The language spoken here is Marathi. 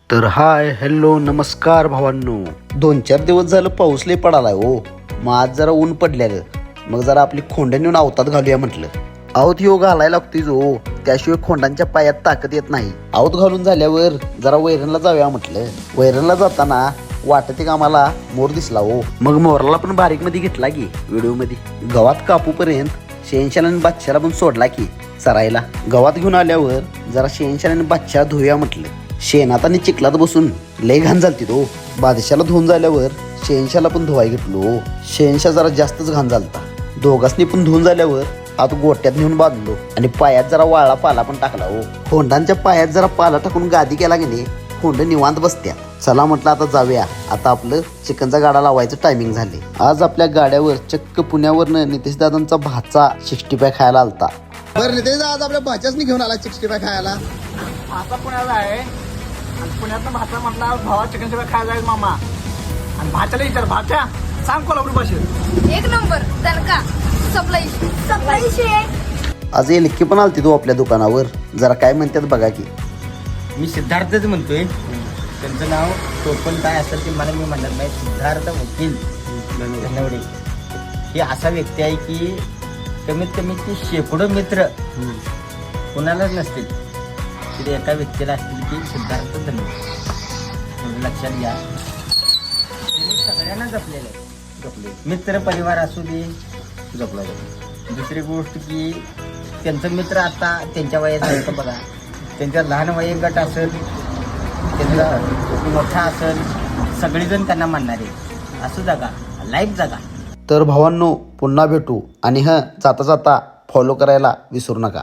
तर हाय हॅलो नमस्कार भावांनो. 2-4 दिवस झालं पाऊस लय पडालाय हो. मग आज जरा ऊन पडलेलं, मग जरा आपली खोंड्या नेऊन आवतात घालूया म्हटलं. आवत योग घालायला लागतोय जो, त्याशिवाय खोंडांच्या पायात ताकद येत नाही. आवत घालून झाल्यावर जरा वैरणला जाऊया म्हटलं. वैरणला जाताना वाटते का आम्हाला मोर दिसला हो. मग मोराला पण बारीक मध्ये घेतला की व्हिडिओ मध्ये. गवात कापूपर्यंत शेणशाला आणि बादशाला पण सोडला की चरायला. गवात घेऊन आल्यावर जरा शेणशाला आणि बादशा धुया म्हटलं. शेणात आणि चिखलात बसून लय घाण झालती तो. बादशाला धुवून झाल्यावर शेणशाला पण धुवाय घेतलो. शेणशा जरा जास्तच घाण झालता. दोघांनी पण धुवून झाल्यावर आत गोट्यात नेऊन बांधलो आणि पायात जरा वाळा पाला पण टाकला हो. खोंडांच्या पायात जरा पाला टाकून गादी केला गेले, खोंड निवांत बसत्या. चला म्हटलं आता जाऊया. आता आपलं चिकनचा गाडा लावायचं टायमिंग झाले. आज आपल्या गाड्यावर चक्क पुण्यावरनं नितेश दादांचा भाचा 65 खायला आलता. बरं नितेश आज आपल्या भाच्याच घेऊन आला 65 खायला. भाचा पुण्याला आहे आणि पुण्यातनं भाचा म्हटला भावा चिकन शिवाय खायला जाईल मामा. आणि भाच्याला विचार, भाच्या सांग कोल्हापुरी भाषेत. एक नंबर दणका सप्लाई आज हे लिखी पण आलती तो आपल्या दुकानावर. जरा काय म्हणतात बघा की. मी सिद्धार्थच म्हणतोय. त्यांचं नाव टोपण काय असेल ते मला मी म्हणत नाही. सिद्धार्थ वकील धनवडे ही असा व्यक्ती आहे की कमीत कमी ती शेकडो मित्र कुणालाच नसतील तरी एका व्यक्तीला असतील की सिद्धार्थ धनवडे. लक्षात घ्या, त्यांनी सगळ्यांना जपले. मित्र परिवार असू दे जपला जातो. दुसरी गोष्ट की त्यांचं मित्र आता त्यांच्या वयात जायचं बघा. त्यांच्या लहान वयीन गट असेल, त्यांचा मोठा असेल, सगळेजण त्यांना मानणारे. असं जगा, लाईफ जगा. तर भावांनो पुन्हा भेटू आणि जाता जाता फॉलो करायला विसरू नका.